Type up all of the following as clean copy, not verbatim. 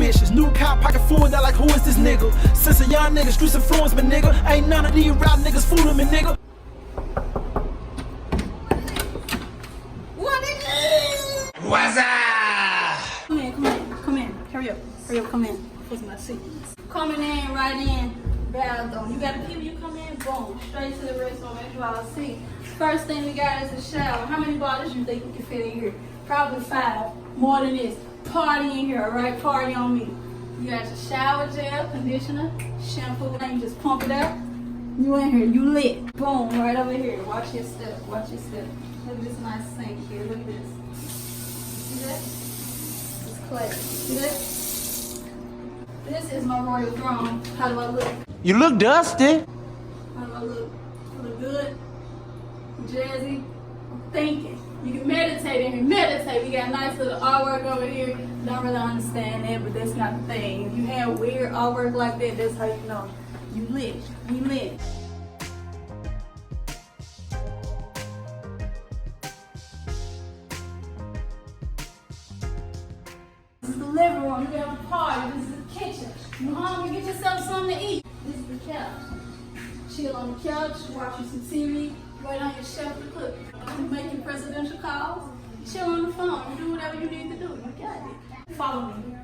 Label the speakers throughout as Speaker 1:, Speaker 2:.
Speaker 1: missions. New cop pocket full, that like who is this nigga? Since a young nigga, streets influence me, nigga. Ain't none of these rap niggas fooling me, nigga.
Speaker 2: What is it?
Speaker 1: What's up?
Speaker 2: Come in. Hurry up, come in. Put my seat. Coming in, right in, bathroom. You got the people, you come in, boom, straight to the restroom, as you all see. First thing we got is a shower. How many bottles you think we can fit in here? Probably 5, more than this. Party in here, alright? Party on me. You got your shower gel, conditioner, shampoo, and you just pump it out. You in here, you lit. Boom, right over here. Watch your step, watch your step. Look at this nice sink here, look at this. See that? It's clay. See that? This is my royal throne. How do I look?
Speaker 1: You look dusty.
Speaker 2: How do I look? I look good? Jazzy? I'm thinking. You can meditate in here. Meditate. We got nice little artwork over here. Don't really understand that, but that's not the thing. If you have weird artwork like that, that's how you know. You lit. We lit. This is the living room. You can have a party. This is the kitchen. You hungry? Get yourself something to eat. This is the couch. Chill on the couch. Watch you some TV. Wait on your chef to cook. You making presidential calls. Chill on the phone. You do whatever you need to do. You got it. Follow me.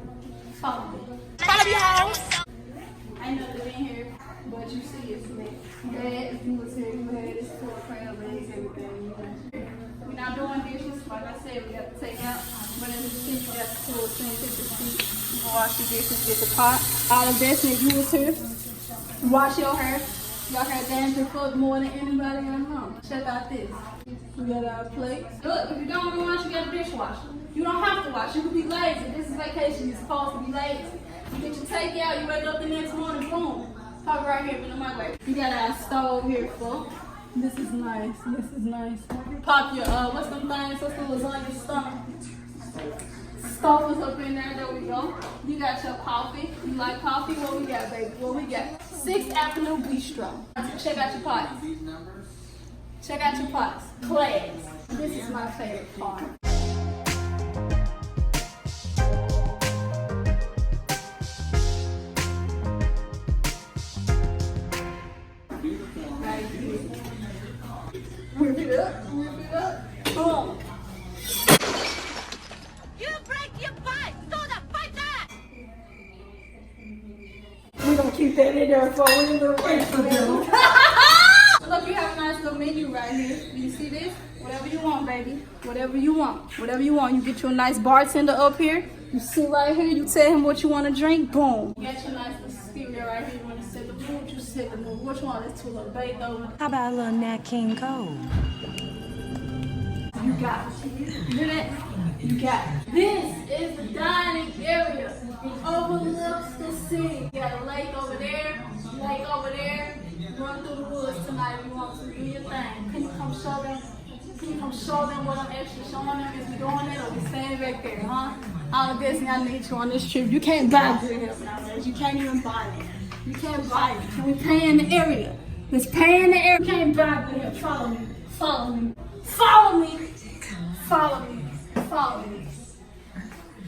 Speaker 2: Follow me.
Speaker 3: Follow me home.
Speaker 2: Ain't nothing in here, but you see it's lit. Dad, if you was here, you had this full of crab legs, everything. We're not doing dishes. Like I said, we have to take out. But in the sink, you got the full sink, take the sink. You can wash your dishes, get the pot. All of this, and you was here. Wash your hair. Your hair dancing for more than anybody in the home. Check out this. We got our plates. Look, if you don't want to wash, you got a dishwasher. You don't have to wash. You can be lazy. This is vacation. You're supposed to be lazy. You get your takeout, you wake up the next morning, boom. Pop right here in the microwave. You got our stove here, folks. This is nice. This is nice. Pop your, what's them things? What's the lasagna stomach? Stove is up in there. There we go. You got your coffee. You like coffee? What we got, baby? What we got? 6th Avenue Bistro. Check out your pots. Check out your pots. Class. This is my favorite part. Whip it up. Boom.
Speaker 3: You break your pipe. Do the pipe that.
Speaker 2: We're going to keep that in there for when the rest of them. Look, you have a nice little menu right here. Do you see this? Whatever you want, baby. Whatever you want. Whatever you want. You get you a nice bartender up here. You sit right here. You tell him what you want to drink. Boom. You got your nice little speaker right here. You want to set the mood? You set the mood. What you want? Let's do a little Beethoven.
Speaker 4: How about a little Nat King Cole?
Speaker 2: You got it. You hear that? You got it. This is the dining area. It overlooks the sea. You got a lake over there. Lake over there. Run through the woods tonight if you want to. Do your thing. Can you come show them? Can you come show them what I'm actually showing them? Is we doing it or we staying back there, huh? All of this, I need you on this trip. You can't buy good help nowadays. You can't even buy it. You can't buy it. Can we pay in the area? Let's pay in the area. You can't buy good help. Follow me. Follow me. Follow me. Follow me. Follow me.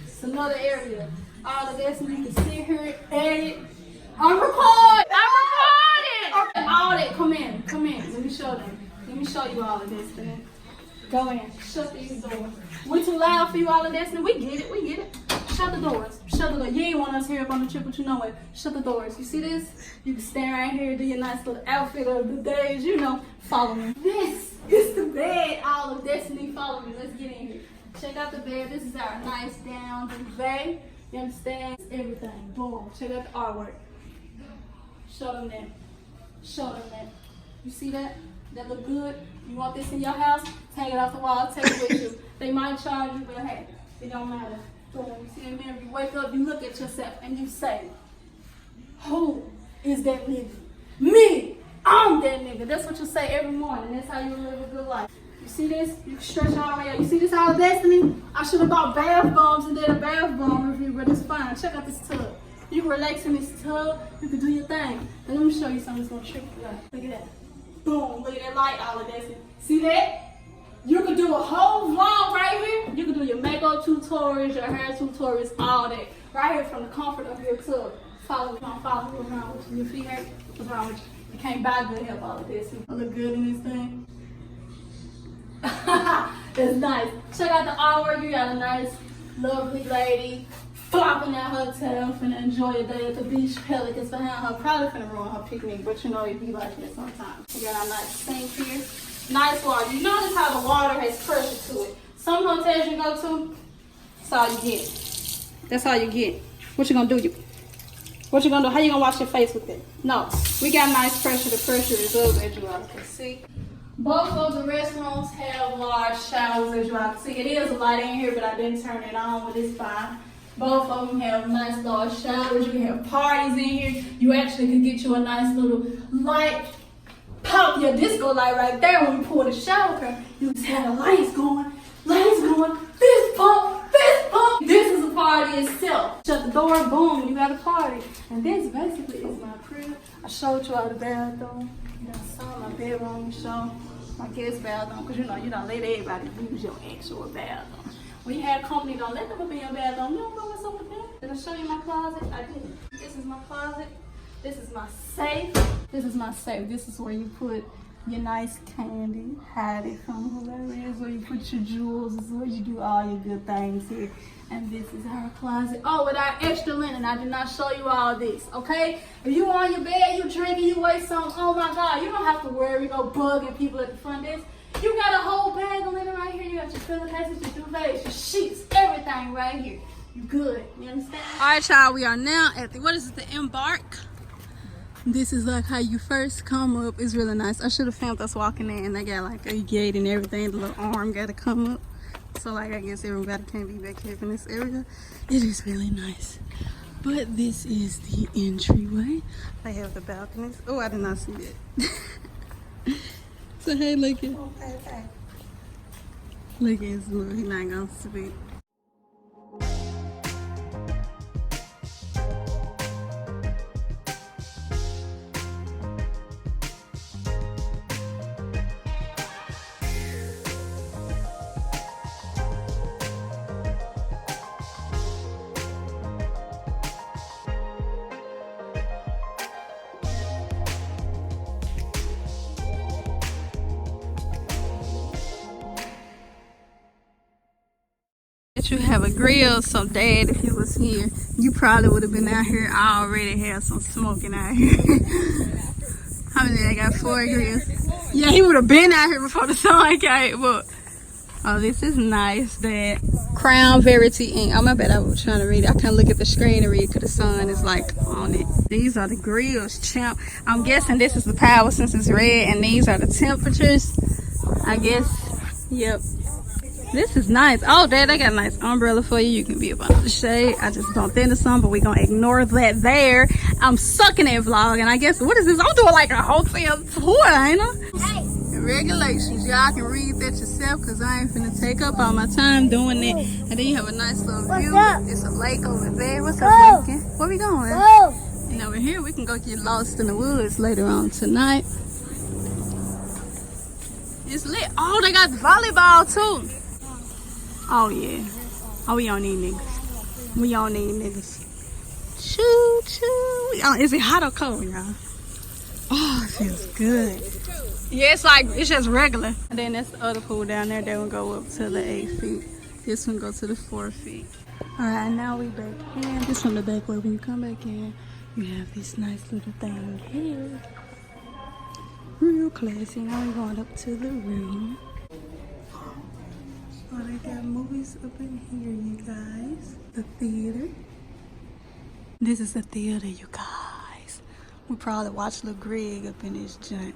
Speaker 2: It's another area. All of this, and you can sit here, edit. I'm recording. Okay, all that. Come in. Let me show them. Let me show you all of this, man. Go in. Shut these doors. We too loud for you, all of this, and we get it. Shut the doors. You ain't want us here up on the trip, but you know what? Shut the doors. You see this? You can stand right here, do your nice little outfit of the days, you know. Follow me. This is the bed. All of Destiny, follow me. Let's get in here. Check out the bed. This is our nice down duvet. You understand? Everything. Boom. Check out the artwork. Show them that. You see that? That look good? You want this in your house? Take it off the wall. Take it with you. They might charge you, but hey, it don't matter. Boom. You see that mirror? You wake up, you look at yourself, and you say, who is that nigga? Me. I'm that nigga. That's what you say every morning. That's how you live a good life. You see this? You can stretch all the way out. You see this out of Destiny? I should have bought bath bombs and did a bath bomb review, but it's fine. Check out this tub. You can relax in this tub. You can do your thing. And let me show you something that's going to trip you out. Look at that. Boom. Look at that light, all of Destiny. See that? You can do a whole vlog right here. You can do your makeup tutorials, your hair tutorials, all that. Right here from the comfort of your tub. Follow me, don't follow me around with your feet hurt. What's wrong with you? You can't buy good help all of this. You look good in this thing. It's nice. Check out the artwork. You got a nice, lovely lady flopping at her tail, finna enjoy a day at the beach. Pelicans behind her, probably finna ruin her picnic, but you know it be like that sometimes. We got a nice sink here. Nice water. You notice how the water has pressure to it. Some hotels you go to, that's all you get. That's all you get. What you gonna do? What you gonna do? How you gonna wash your face with it? No. We got nice pressure. The pressure is up, as you all can see. Both of the restrooms have large showers, as you all can see. It is a light in here, but I didn't turn it on, but it's fine. Both of them have nice large showers. You can have parties in here. You actually can get you a nice little light. Pop your disco light right there when you pour the shower curtain. You just have the lights going, fist bump. This is a party itself. Shut the door, boom, you got a party. And this basically is my crib. I showed you all the bathroom. You know, saw my bedroom, show my guest bathroom, because you don't let everybody use your actual bathroom. When you have company, don't let them up in your bathroom. You don't know what's up with them. Did I show you my closet? I did. This is my closet. This is my safe. This is my safe. This is where you put your nice candy, hide it from whoever it is, where you put your jewels. This is where you do all your good things here. And this is her closet. Oh, without extra linen. I did not show you all this, okay? If you on your bed, you drinking, you waste something, oh my God, you don't have to worry about bugging people at the front desk. You got a whole bag of linen right here. You got your pillowcases, your duvets, your sheets, everything right here. You good, you understand? All right, y'all, we are now at the, what is it, the Embark? This is like how you first come up. It's really nice. I should have filmed us walking in. They got like a gate and everything. The little arm got to come up. So like I guess everybody can't be back here in this area. It is really nice. But this is the entryway. They have the balconies. Oh, I did not see that. So hey, look at. Look at his little. He's not gonna speak. You have a grill, so Dad, if you was here, you probably would have been out here. I already had some smoking out here. How many? I got 4 grills. Yeah, he would have been out here before the sun came. But oh, this is nice. That Crown Verity Ink. Oh my bad, I was trying to read it. I can't look at the screen and read because the sun is like on it. These are the grills, champ. I'm guessing this is the power since it's red, and these are the temperatures. I guess. Yep. This is nice. Oh, Dad, they got a nice umbrella for you. You can be up under the shade. I just bumped into some, but we're going to ignore that there. I'm sucking at vlog, and I guess, what is this? I'm doing like a hotel tour, ain't I? Regulations. Y'all can read that yourself, because I ain't finna take up all my time doing it. And then you have a nice little view. It's a lake over there. What's up, Lincoln? Where we going? And over here, we can go get lost in the woods later on tonight. It's lit. Oh, they got volleyball, too. Oh yeah. Oh, we don't need niggas. We don't need niggas. Choo choo. Oh, is it hot or cold, y'all? Oh, it feels good. Yeah, it's just regular. And then that's the other pool down there. That one go up to the 8 feet. This one go to the 4 feet. All right, now we back in. This from the back way. When you come back in, you have this nice little thing here. Real classy. Now we're going up to the room. Oh, they got movies up in here, you guys. The theater. This is the theater, you guys. We probably watch Lil Greg up in this joint.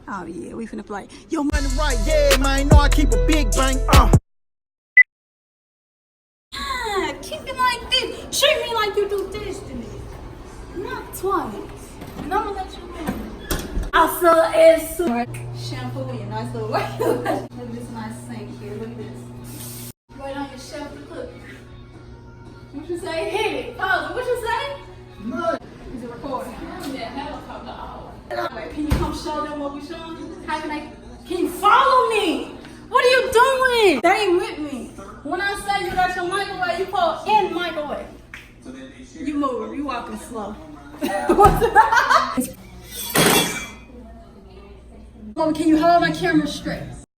Speaker 2: Oh yeah, we finna play. Yo,
Speaker 1: Money right, yeah, man. Know I keep a big bank.
Speaker 2: Keep it like this. Treat me like you do Destiny. Not twice. And I'm gonna let you know. I saw it. Shampoo with your nice little white. Look at this nice sink here. Look at this. Right on your shelf to cook. What you say? Hit it. Pause it. What you say? No. Is it recording? Yeah, helicopter. Wait, can you come show them what we showing? How can you follow me? What are you doing? They ain't with me. When I say you got your microwave, you put in the microwave. You moving, you walking slow. Mama, can you hold my camera straight?